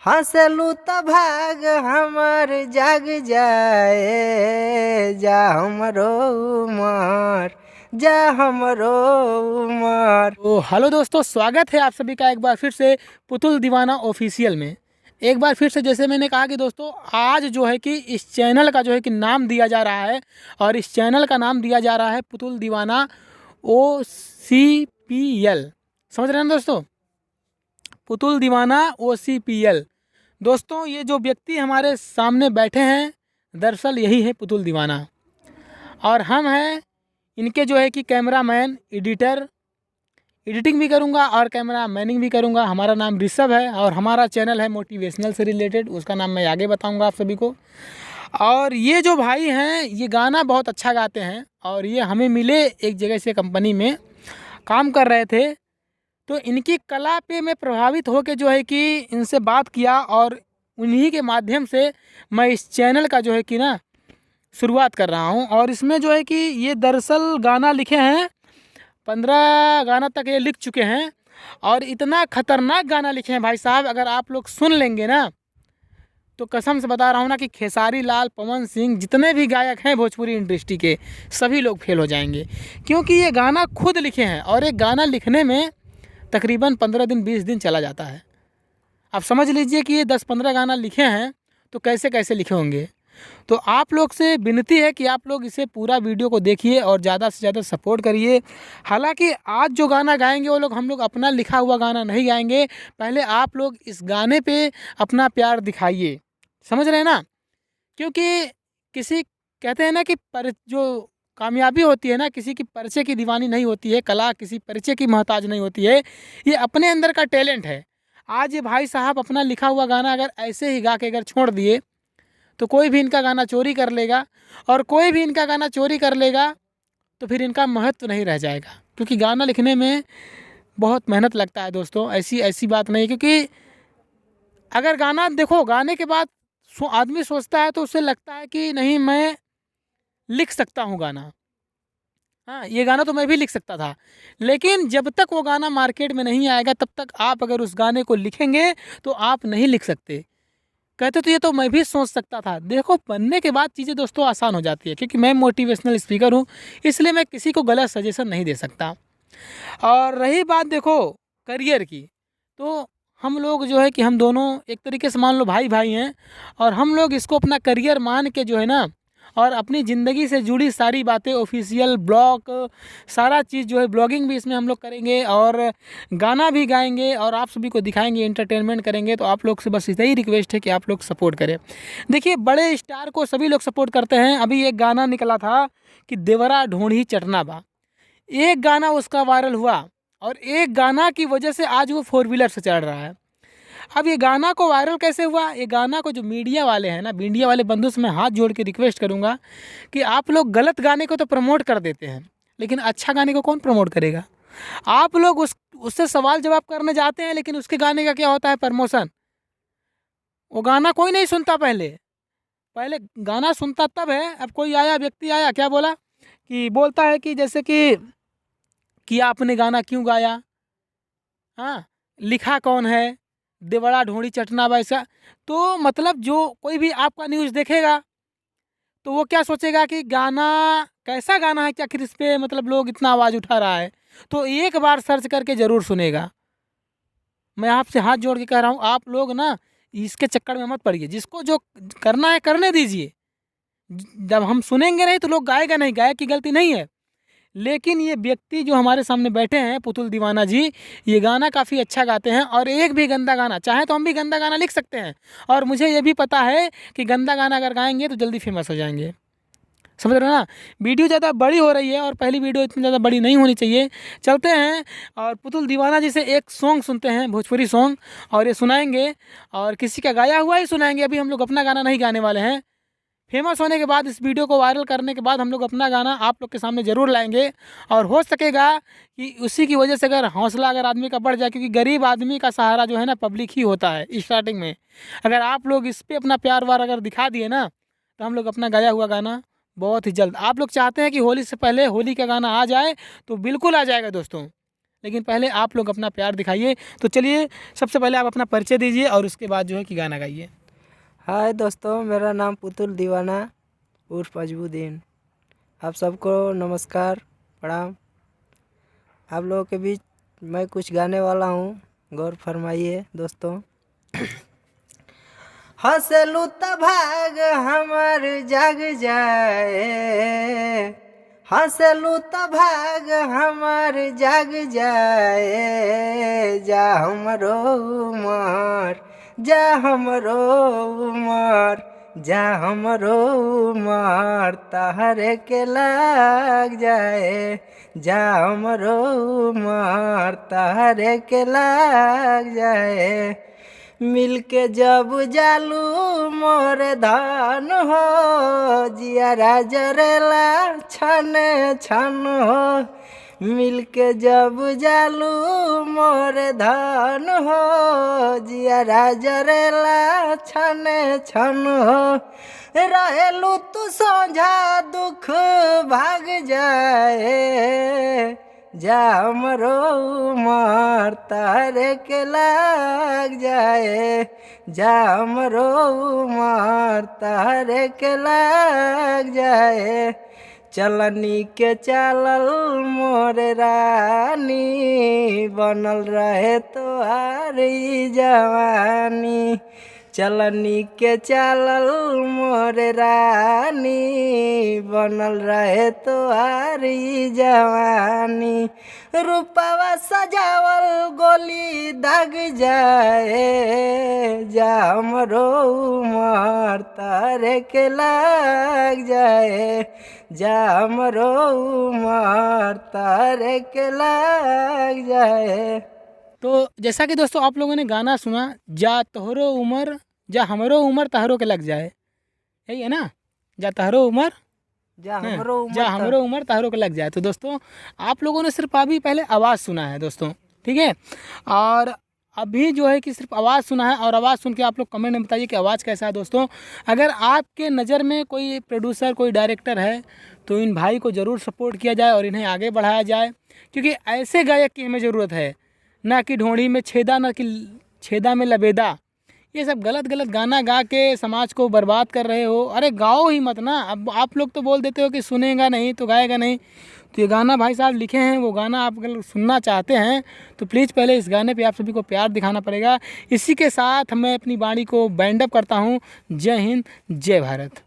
हंसलू त भाग हमर जग जाए, जा हमरो उमर, जा हमरो उमर। तो हेलो दोस्तों, स्वागत है आप सभी का एक बार फिर से पुतुल दीवाना ऑफिशियल में। एक बार फिर से जैसे मैंने कहा कि दोस्तों आज जो है कि इस चैनल का जो है कि नाम दिया जा रहा है, और इस चैनल का नाम दिया जा रहा है पुतुल दीवाना OCPL। समझ रहे हैं ना दोस्तों, पुतुल दीवाना OCPL। दोस्तों ये जो व्यक्ति हमारे सामने बैठे हैं दरअसल यही है पुतुल दीवाना, और हम हैं इनके जो है कि कैमरामैन, एडिटर, एडिटिंग भी करूंगा और कैमरा मैनिंग भी करूंगा। हमारा नाम ऋषभ है और हमारा चैनल है मोटिवेशनल से रिलेटेड, उसका नाम मैं आगे बताऊंगा आप सभी को। और ये जो भाई हैं ये गाना बहुत अच्छा गाते हैं, और ये हमें मिले एक जगह से, कंपनी में काम कर रहे थे, तो इनकी कला पे मैं प्रभावित होकर जो है कि इनसे बात किया, और उन्हीं के माध्यम से मैं इस चैनल का जो है कि ना शुरुआत कर रहा हूँ। और इसमें जो है कि ये दरअसल गाना लिखे हैं, 15 गाना तक ये लिख चुके हैं, और इतना खतरनाक गाना लिखे हैं भाई साहब, अगर आप लोग सुन लेंगे ना तो कसम से बता रहा हूँ ना कि खेसारी लाल, पवन सिंह, जितने भी गायक हैं भोजपुरी इंडस्ट्री के, सभी लोग फेल हो जाएंगे, क्योंकि ये गाना खुद लिखे हैं, और एक गाना लिखने में तकरीबन 15 दिन 20 दिन चला जाता है। आप समझ लीजिए कि ये 10-15 गाना लिखे हैं तो कैसे कैसे लिखे होंगे। तो आप लोग से विनती है कि आप लोग इसे पूरा वीडियो को देखिए और ज़्यादा से ज़्यादा सपोर्ट करिए। हालांकि आज जो गाना गाएंगे वो लोग, हम लोग अपना लिखा हुआ गाना नहीं गाएंगे, पहले आप लोग इस गाने पे अपना प्यार दिखाइए। समझ रहे हैं ना, क्योंकि किसी, कहते हैं ना कि जो कामयाबी होती है ना, किसी की परिचय की दीवानी नहीं होती है, कला किसी परिचय की मोहताज नहीं होती है, ये अपने अंदर का टैलेंट है। आज ये भाई साहब अपना लिखा हुआ गाना अगर ऐसे ही गा के अगर छोड़ दिए तो कोई भी इनका गाना चोरी कर लेगा, और कोई भी इनका गाना चोरी कर लेगा तो फिर इनका महत्व नहीं रह जाएगा, क्योंकि गाना लिखने में बहुत मेहनत लगता है दोस्तों। ऐसी ऐसी बात नहीं, क्योंकि अगर गाना देखो, गाने के बाद आदमी सोचता है तो उसे लगता है कि नहीं, मैं लिख सकता हूँ गाना, हाँ ये गाना तो मैं भी लिख सकता था, लेकिन जब तक वो गाना मार्केट में नहीं आएगा तब तक आप अगर उस गाने को लिखेंगे तो आप नहीं लिख सकते। कहते तो ये तो मैं भी सोच सकता था। देखो, बनने के बाद चीज़ें दोस्तों आसान हो जाती है, क्योंकि मैं मोटिवेशनल स्पीकर हूँ, इसलिए मैं किसी को गलत सजेशन नहीं दे सकता। और रही बात देखो करियर की, तो हम लोग जो है कि हम दोनों एक तरीके से मान लो भाई भाई हैं, और हम लोग इसको अपना करियर मान के जो है ना, और अपनी ज़िंदगी से जुड़ी सारी बातें, ऑफिशियल ब्लॉग, सारा चीज़ जो है, ब्लॉगिंग भी इसमें हम लोग करेंगे, और गाना भी गाएंगे, और आप सभी को दिखाएंगे, एंटरटेनमेंट करेंगे। तो आप लोग से बस यही रिक्वेस्ट है कि आप लोग सपोर्ट करें। देखिए, बड़े स्टार को सभी लोग सपोर्ट करते हैं। अभी एक गाना निकला था कि देवरा ढूंढी चटना बा, एक गाना उसका वायरल हुआ, और एक गाना की वजह से आज वो 4 व्हीलर से चढ़ रहा है। अब ये गाना को वायरल कैसे हुआ? ये गाना को जो मीडिया वाले हैं ना, मीडिया वाले बंधु से मैं हाथ जोड़ के रिक्वेस्ट करूंगा कि आप लोग गलत गाने को तो प्रमोट कर देते हैं, लेकिन अच्छा गाने को कौन प्रमोट करेगा? आप लोग उससे सवाल जवाब करने जाते हैं, लेकिन उसके गाने का क्या होता है? प्रमोशन। वो गाना कोई नहीं सुनता, पहले पहले गाना सुनता तब है। अब कोई आया, व्यक्ति आया, क्या बोला कि, बोलता है कि जैसे कि आपने गाना क्यों गाया, हाँ लिखा कौन है, देवड़ा ढोंड़ी चटना वैसा। तो मतलब जो कोई भी आपका न्यूज़ देखेगा तो वो क्या सोचेगा कि गाना कैसा गाना है, क्या आखिर इस पे मतलब लोग इतना आवाज़ उठा रहा है, तो एक बार सर्च करके ज़रूर सुनेगा। मैं आपसे हाथ जोड़ के कह रहा हूँ, आप लोग ना इसके चक्कर में मत पड़िए, जिसको जो करना है करने दीजिए। जब हम सुनेंगे नहीं तो लोग गाएगा नहीं, गायक की गलती नहीं है। लेकिन ये व्यक्ति जो हमारे सामने बैठे हैं, पुतुल दीवाना जी, ये गाना काफ़ी अच्छा गाते हैं, और एक भी गंदा गाना, चाहे तो हम भी गंदा गाना लिख सकते हैं, और मुझे ये भी पता है कि गंदा गाना अगर गाएंगे तो जल्दी फेमस हो जाएंगे। समझ रहे हो ना? वीडियो ज़्यादा बड़ी हो रही है, और पहली वीडियो इतनी ज़्यादा बड़ी नहीं होनी चाहिए। चलते हैं और पुतुल दीवाना जी से एक सॉन्ग सुनते हैं, भोजपुरी सॉन्ग, और ये सुनाएंगे, और किसी का गाया हुआ ही सुनाएंगे। अभी हम लोग अपना गाना नहीं गाने वाले हैं। फेमस होने के बाद, इस वीडियो को वायरल करने के बाद, हम लोग अपना गाना आप लोग के सामने ज़रूर लाएंगे, और हो सकेगा कि उसी की वजह से अगर हौसला अगर आदमी का बढ़ जाए, क्योंकि गरीब आदमी का सहारा जो है ना पब्लिक ही होता है स्टार्टिंग में। अगर आप लोग इस पर अपना प्यार वार अगर दिखा दिए ना, तो हम लोग अपना गाया हुआ गाना बहुत ही जल्द, आप लोग चाहते हैं कि होली से पहले होली का गाना आ जाए, तो बिल्कुल आ जाएगा दोस्तों। लेकिन पहले आप लोग अपना प्यार दिखाइए। तो चलिए सबसे पहले आप अपना परिचय दीजिए और उसके बाद जो है कि गाना गाइए। हाय दोस्तों, मेरा नाम पुतुल दीवाना उर्फ अजबुद्दीन। आप सबको नमस्कार, प्रणाम। आप लोगों के बीच मैं कुछ गाने वाला हूँ, गौर फरमाइए दोस्तों। हंसलू त भाग हमर जाग जाए, हंसलू त भाग हमर जाग जाए, जा हमरो उमर, जा हमरो उमर, जा हमरो उमर तहरे के लाग जाए, जा हमरो उमर तहरे के लाग जाए। मिलके जब जालू मोर धान हो, जियारा जरेला छन छन हो। मिलके जब जालू मोर धान हो, जियारा जरेला छन छन हो। रहेलू तू सोझा दुख भाग जाए, जा हमरो उमर तारे के लाग जाए, जा हमरो उमर तारे के लाग जाए। चलनी के चालल मोर रानी, बनल रहे तोहारी जवानी। चलनी के चालल मोर रानी, बनल रहे तोहारी जवानी। रूपवा सजावल गोली दाग जाए, जा हमरो उमर तारे के लाग जाए, जा हमरो उमर तारे के लाग जाए। तो जैसा कि दोस्तों आप लोगों ने गाना सुना, जा तोहरो उमर, जा हमरो उमर तहरो के लग जाए, यही है ना? जा तहरो उमर, जा हमरो उमर जा हमरो उमर तहरो के लग जाए। तो दोस्तों आप लोगों ने सिर्फ अभी पहले आवाज़ सुना है दोस्तों, ठीक है? और अभी जो है कि सिर्फ आवाज़ सुना है, और आवाज़ सुन के आप लोग कमेंट में बताइए कि आवाज़ कैसा है दोस्तों। अगर आपके नज़र में कोई प्रोड्यूसर, कोई डायरेक्टर है, तो इन भाई को ज़रूर सपोर्ट किया जाए और इन्हें आगे बढ़ाया जाए, क्योंकि ऐसे गायक की हमें ज़रूरत है, ना कि ढोंढी में छेदा, ना कि छेदा में लबेदा। ये सब गलत गलत गाना गा के समाज को बर्बाद कर रहे हो। अरे गाओ ही मत ना। अब आप लोग तो बोल देते हो कि सुनेगा नहीं तो गाएगा नहीं। तो ये गाना भाई साहब लिखे हैं, वो गाना आप अगर सुनना चाहते हैं तो प्लीज़ पहले इस गाने पे आप सभी को प्यार दिखाना पड़ेगा। इसी के साथ मैं अपनी वाणी को बैंड अप करता हूँ। जय हिंद, जय भारत।